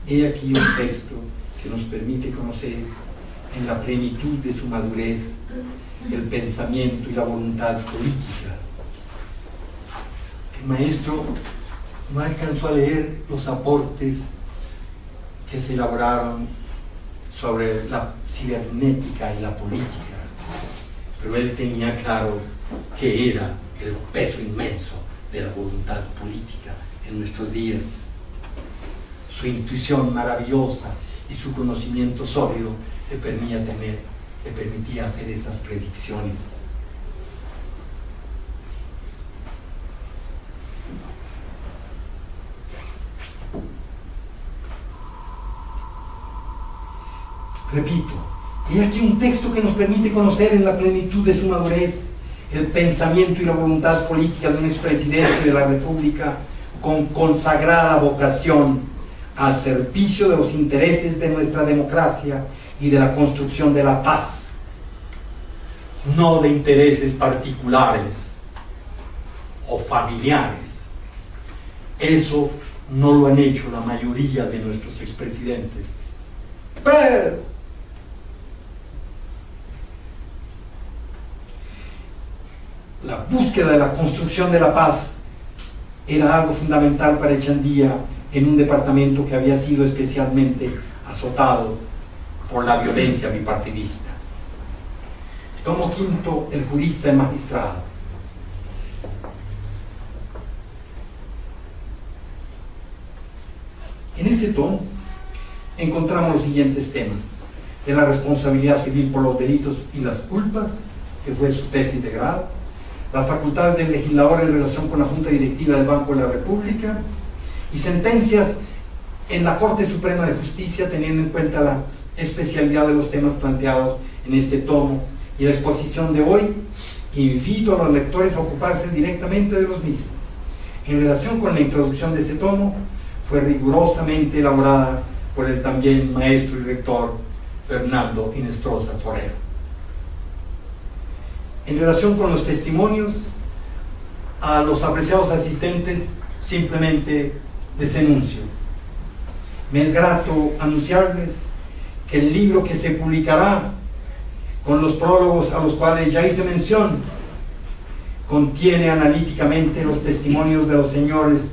[SPEAKER 3] He aquí un texto que nos permite conocer en la plenitud de su madurez el pensamiento y la voluntad política. El maestro no alcanzó a leer los aportes que se elaboraron sobre la cibernética y la política, pero él tenía claro que era el peso inmenso de la voluntad política en nuestros días. Su intuición maravillosa y su conocimiento sólido le permitía hacer esas predicciones. Repito, y aquí un texto que nos permite conocer en la plenitud de su madurez el pensamiento y la voluntad política de un expresidente de la República con consagrada vocación al servicio de los intereses de nuestra democracia y de la construcción de la paz, no de intereses particulares o familiares. Eso no lo han hecho la mayoría de nuestros expresidentes. Pero la búsqueda de la construcción de la paz era algo fundamental para Echandía en un departamento que había sido especialmente azotado por la violencia bipartidista. Tomo quinto, el jurista y magistrado. En este tomo encontramos los siguientes temas: de la responsabilidad civil por los delitos y las culpas, que fue su tesis de grado; las facultades del legislador en relación con la Junta Directiva del Banco de la República; y sentencias en la Corte Suprema de Justicia, teniendo en cuenta la especialidad de los temas planteados en este tomo y la exposición de hoy. Invito a los lectores a ocuparse directamente de los mismos. En relación con la introducción de este tomo, fue rigurosamente elaborada por el también maestro y rector Fernando Inestrosa Forero. En relación con los testimonios, a los apreciados asistentes simplemente les enuncio: me es grato anunciarles que el libro que se publicará, con los prólogos a los cuales ya hice mención, contiene analíticamente los testimonios de los señores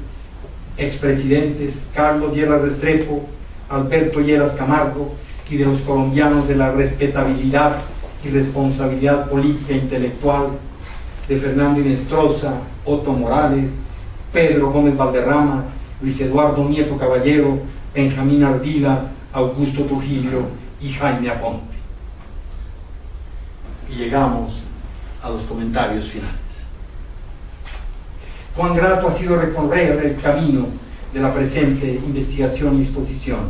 [SPEAKER 3] expresidentes Carlos Lleras Restrepo, Alberto Lleras Camargo y de los colombianos de la respetabilidad y responsabilidad política e intelectual, de Fernando Inestrosa, Otto Morales, Pedro Gómez Valderrama, Luis Eduardo Nieto Caballero, Benjamín Ardila, Augusto Trujillo y Jaime Aponte. Y llegamos a los comentarios finales. Cuán grato ha sido recorrer el camino de la presente investigación y exposición.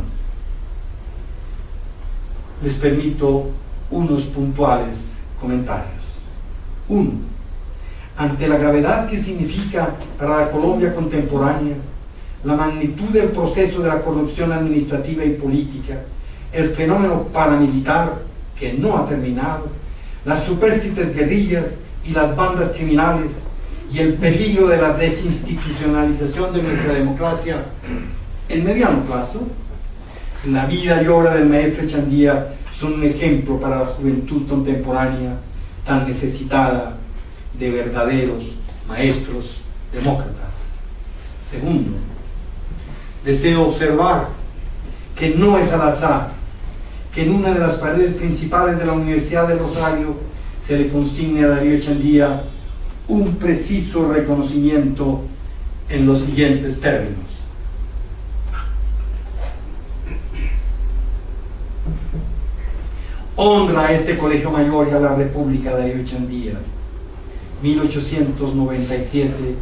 [SPEAKER 3] Les permito unos puntuales comentarios. 1. Ante la gravedad que significa para la Colombia contemporánea la magnitud del proceso de la corrupción administrativa y política, el fenómeno paramilitar que no ha terminado, las supérstites guerrillas y las bandas criminales y el peligro de la desinstitucionalización de nuestra democracia en mediano plazo, la vida y obra del maestro Echandía son un ejemplo para la juventud contemporánea tan necesitada de verdaderos maestros demócratas. 2. Deseo observar que no es al azar que en una de las paredes principales de la Universidad de Rosario se le consigne a Darío Echandía un preciso reconocimiento en los siguientes términos. Honra a este Colegio Mayor y a la República Darío Echandía, 1897-1989,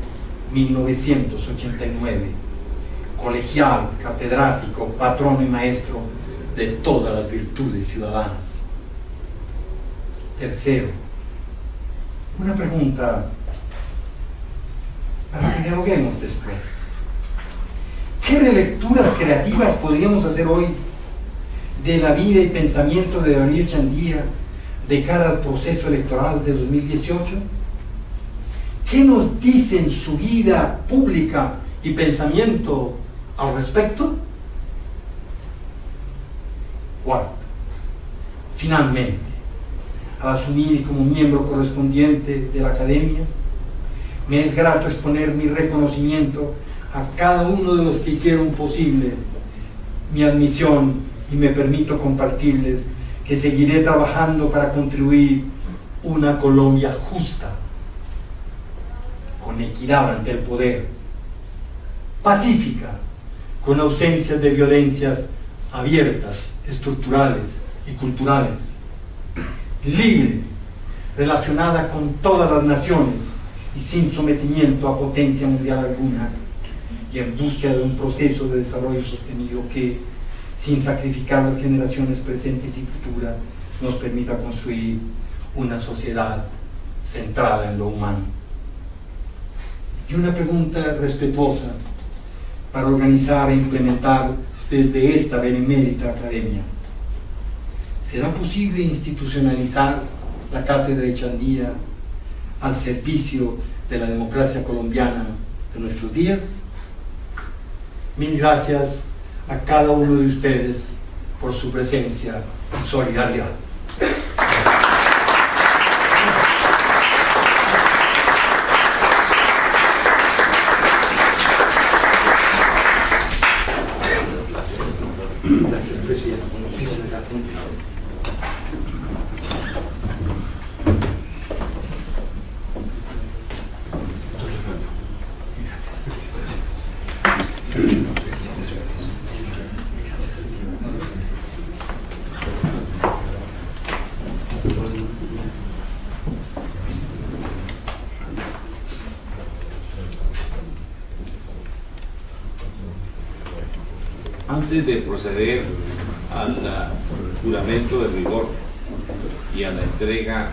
[SPEAKER 3] colegial, catedrático, patrono y maestro de todas las virtudes ciudadanas. 3. Una pregunta para que dialoguemos después. ¿Qué relecturas creativas podríamos hacer hoy de la vida y pensamiento de Darío Echandía de cara al proceso electoral de 2018? ¿Qué nos dicen su vida pública y pensamiento al respecto? 4. Finalmente, al asumir como miembro correspondiente de la Academia, me es grato exponer mi reconocimiento a cada uno de los que hicieron posible mi admisión y me permito compartirles que seguiré trabajando para contribuir una Colombia justa, con equidad ante el poder, pacífica, con ausencias de violencias abiertas, estructurales y culturales, libre, relacionada con todas las naciones y sin sometimiento a potencia mundial alguna, y en búsqueda de un proceso de desarrollo sostenido que, sin sacrificar las generaciones presentes y futuras, nos permita construir una sociedad centrada en lo humano. Y una pregunta respetuosa para organizar e implementar desde esta benemérita academia. ¿Será posible institucionalizar la cátedra de Echandía al servicio de la democracia colombiana de nuestros días? Mil gracias a cada uno de ustedes por su presencia y solidaridad. Gracias, presidente.
[SPEAKER 1] Antes de proceder al juramento de rigor y a la entrega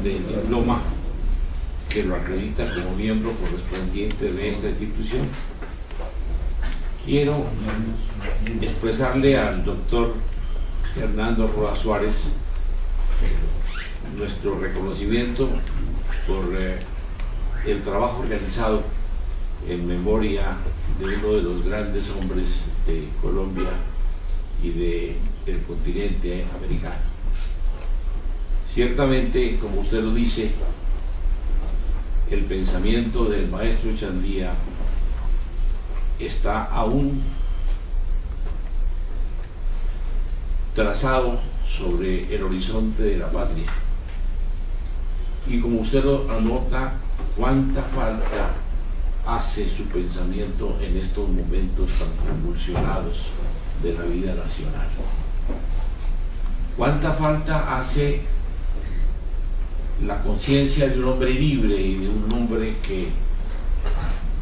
[SPEAKER 1] del diploma que lo acredita como miembro correspondiente de esta institución, quiero expresarle al doctor Hernando Roa Suárez nuestro reconocimiento por el trabajo realizado en memoria de uno de los grandes hombres de Colombia y del continente americano. Ciertamente, como usted lo dice, el pensamiento del maestro Echandía está aún trazado sobre el horizonte de la patria. Y como usted lo anota, cuánta falta hace su pensamiento en estos momentos tan convulsionados de la vida nacional. Cuánta falta hace la conciencia de un hombre libre y de un hombre que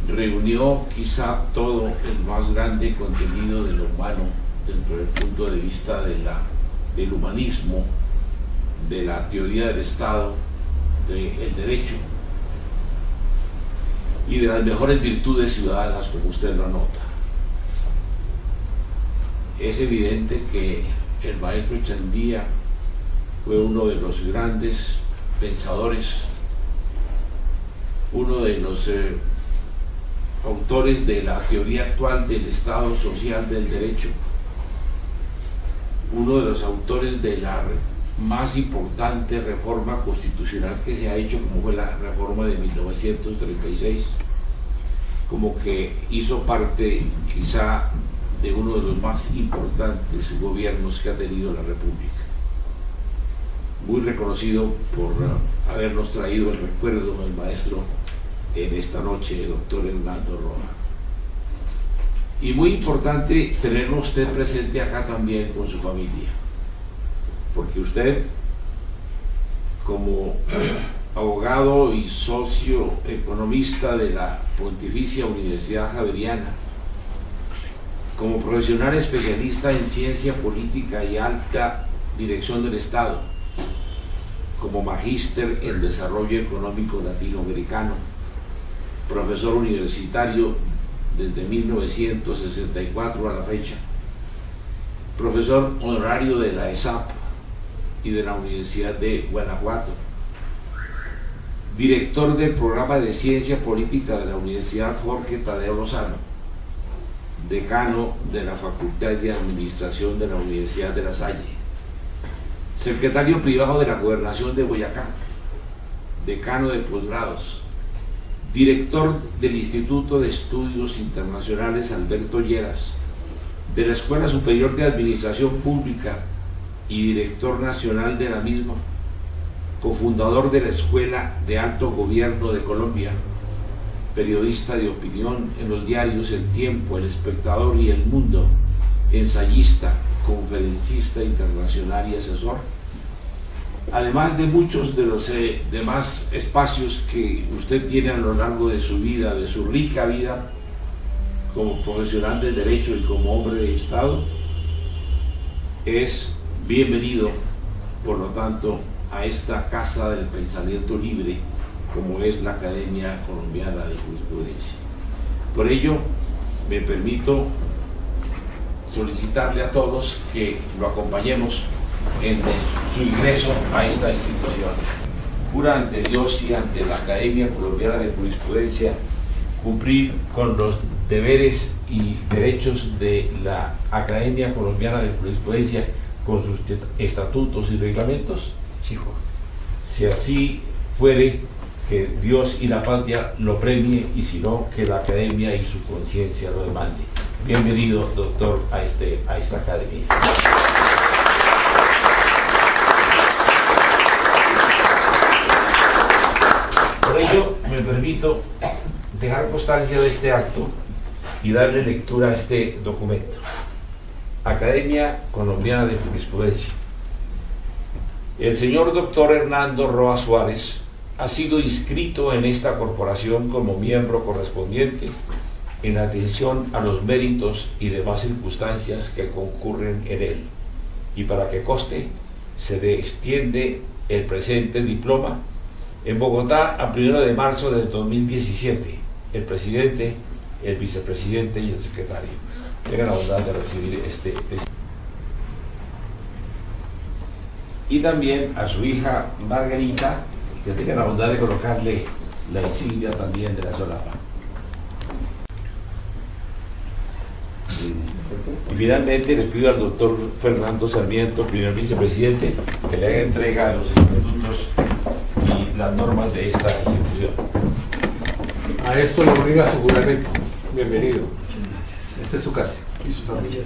[SPEAKER 1] reunió quizá todo el más grande contenido de lo humano dentro del punto de vista del humanismo, de la teoría del Estado, del derecho y de las mejores virtudes ciudadanas, como usted lo anota. Es evidente que el maestro Echandía fue uno de los grandes pensadores, uno de los autores de la teoría actual del Estado social del derecho, uno de los autores de la más importante reforma constitucional que se ha hecho, como fue la reforma de 1936, como que hizo parte quizá de uno de los más importantes gobiernos que ha tenido la República. Muy reconocido por habernos traído el recuerdo del maestro en esta noche, el doctor Hernando Roa. Y muy importante tenerlo usted presente acá también con su familia, porque usted, como abogado y socio economista de la Pontificia Universidad Javeriana, como profesional especialista en ciencia política y alta dirección del Estado, como magíster en desarrollo económico latinoamericano, profesor universitario desde 1964 a la fecha, profesor honorario de la ESAP y de la Universidad de Guanajuato, director del programa de ciencia política de la Universidad Jorge Tadeo Lozano, decano de la Facultad de Administración de la Universidad de La Salle, secretario privado de la Gobernación de Boyacá, decano de posgrados, director del Instituto de Estudios Internacionales Alberto Lleras, de la Escuela Superior de Administración Pública y director nacional de la misma, cofundador de la Escuela de Alto Gobierno de Colombia, periodista de opinión en los diarios El Tiempo, El Espectador y El Mundo, ensayista, conferencista internacional y asesor, además de muchos de los demás espacios que usted tiene a lo largo de su vida, de su rica vida como profesional del derecho y como hombre de Estado. Es bienvenido, por lo tanto, a esta casa del pensamiento libre, como es la Academia Colombiana de Jurisprudencia. Por ello, me permito solicitarle a todos que lo acompañemos en su ingreso a esta institución. Jura ante Dios y ante la Academia Colombiana de Jurisprudencia cumplir con los deberes y derechos de la Academia Colombiana de Jurisprudencia con sus estatutos y reglamentos.
[SPEAKER 3] Sí, Juan.
[SPEAKER 1] Si así fuere, que Dios y la patria lo premie, y si no, que la Academia y su conciencia lo demande. Bienvenido, doctor, a esta academia. Por ello, me permito dejar constancia de este acto y darle lectura a este documento. Academia Colombiana de Jurisprudencia. El señor doctor Hernando Roa Suárez ha sido inscrito en esta corporación como miembro correspondiente en atención a los méritos y demás circunstancias que concurren en él, y para que conste, se le extiende el presente diploma en Bogotá a 1 de marzo del 2017, el presidente, el vicepresidente y el secretario. Tengan la bondad de recibir este. Y también a su hija Margarita, que tengan la bondad de colocarle la insignia también de la solapa. Y finalmente le pido al doctor Fernando Sarmiento, primer vicepresidente, que le haga entrega de los estatutos y las normas de esta institución.
[SPEAKER 4] A esto le obliga su juramento. Bienvenido. Esta es su casa y su familia.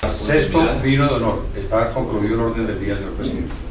[SPEAKER 2] Sexto, vino de honor. Está concluido el orden del día, señor presidente.